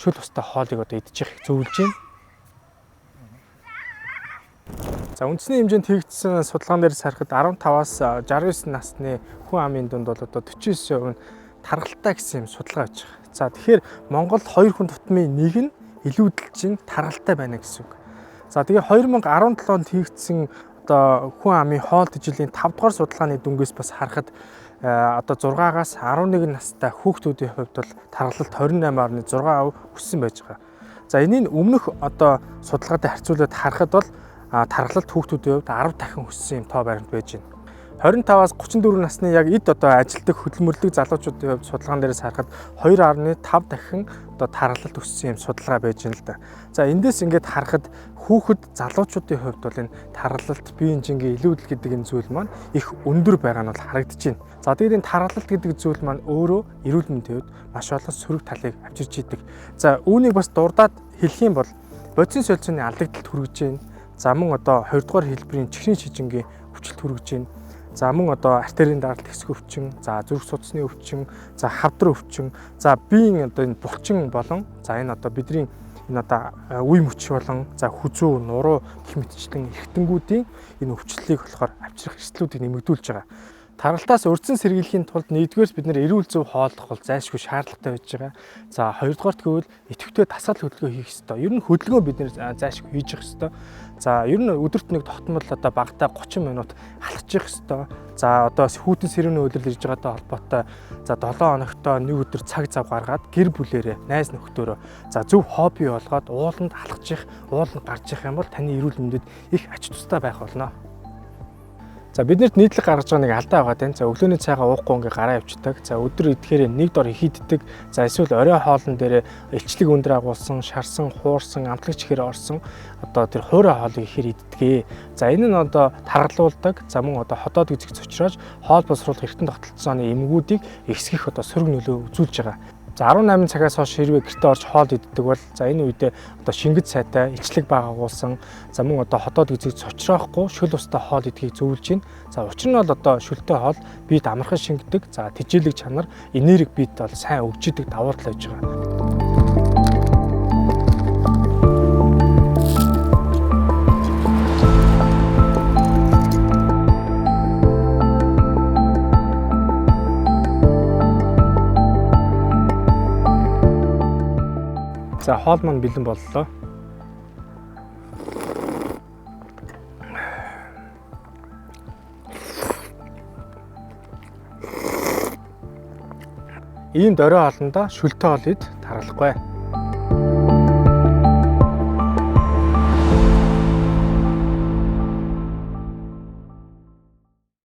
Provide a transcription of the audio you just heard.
шөл устай хоолыг одоо идчих зөвлөж байна. За үндэсний хэмжээнд хийгдсэн судалгаан дээр харахад 15-аас 69 насны хүн амын дунд бол одоо 49% нь тархалтай гэсэн юм судалгаа байж байгаа. За тэгэхээр Монголд 2 хүн тутмын 1 нь илүүдэлчин тархалтай байна гэсэн үг. За тэгээ 2017 онд хийгдсэн одоо хүн амын хоол тэжээлийн 5 дугаар судалгааны дүнгээс бас харахад одоо 6-аас 11 настай хүүхдүүдийн хувьд бол тархалт 28.6% өссөн байж байгаа. За энийг өмнөх одоо судалгаатай харьцуулаад харахад бол тархалт хүүхдүүдийн хувьд 10 дахин өссөн юм тоо баримт байж байна. 25-аас 34 насны яг эд одоо ажилтдаг хөдөлмөрлөг залуучуудын хувьд судалгаан дээрээс харахад 2.5 дахин одоо тархалт өссөн юм судалгаа байж байна л да. За эндээс ингээд харахад хүүхэд залуучуудын хувьд бол энэ тархалт биеийн жингийн илүүдэл гэдэг энэ зүйл маань их өндөр байгаа нь бол харагдаж байна. За тэгээд энэ тархалт гэдэг зүйл маань өөрөө эрүүл мэндийн хувьд маш олон сөрөг талыг авчирч идэг. За үүнийг бас дурдаад хэлэх юм бол бодисын солилцооны алдагдалт хүргэж байна. За мөн одоо 2 дугаар хэлбэрийн чихрийн шижингийн өвчлөлт хүргэж байна. За мөн одоо артерийн даралт хэсэг өвчин, за зүрх судасны өвчин, за хавдар өвчин, за биеийн одоо энэ булчин болон за энэ одоо бидний энэ одоо үе мөч болон за хүзүү, нуруу гэх мэтчлэн эргэтнгүүдийн энэ өвчлөлийг болохоор авчрах эрсдлүүдийг нэмэгдүүлж байгаа. Тархалтаас урьдчилан сэргийлэхийн тулд нэгдүгээр бид нэр эрүүл зөв хооллох бол зайлшгүй шаардлагатай байж байгаа. За хоёрдугаарт гэвэл идэвхтэй тасгал хөдөлгөөн хийх ёстой. Ер нь хөдөлгөөн бид нэр зайлшгүй хийж явах ёстой. За ер нь өдөрт нэг тогтмол одоо багадаа 30 минут халахчих ёстой. За одоо хүйтэн сэрүүний үйлрэл ирж байгаатай холбоотой за 7 хоногтоо нэг өдөр цаг зав гаргаад гэр бүлээрээ найз нөхдөөрөө за зөв хобби болгоод ууланд алхачих, ууланд гарч явах юм бол таны эрүүл мэндэд их ач тустай байх болно. За биднэрт нийтлэг гаргаж байгаа нэг алдаа байгаа тань. За өглөөний цайгаа уухгүй ингээ гараа явчихдаг. За өдөр идэхээр нэг дор хийддэг. За эсвэл орой хоолн дээр илчлэг өндөр агуулсан, шарсан, хуурсан, амтлагч ихээр орсон одоо тэр хуурай хоолыг ихээр иддэгэ. За энэ нь одоо таргалуулдаг. За мөн одоо ходоод үзэх цочроож хоол боловсруулах эртэн тогтолцооны эмгүүдийг ихсгэх одоо сөрөг нөлөө үзүүлж байгаа. За 18 цагаас хойш хэрвээ гэртээ орж хоол иддэг бол за энэ үедээ одоо шингэд сайтай ичлэг багаагуулсан за мөн одоо хотоод үзийг цочроохгүй шөл устай хоол идэхийг зөвлөж байна. За учир нь бол одоо шөлтэй хоол биед амархан шингэдэг. За тэжээлэг чанар энерги биед бол сайн өгж идэг давуу тал байж байгаа. За хоол маань бэлэн боллоо. Ийм дөрөө хоолндоо шөлтэй хоол ид тархалахгүй.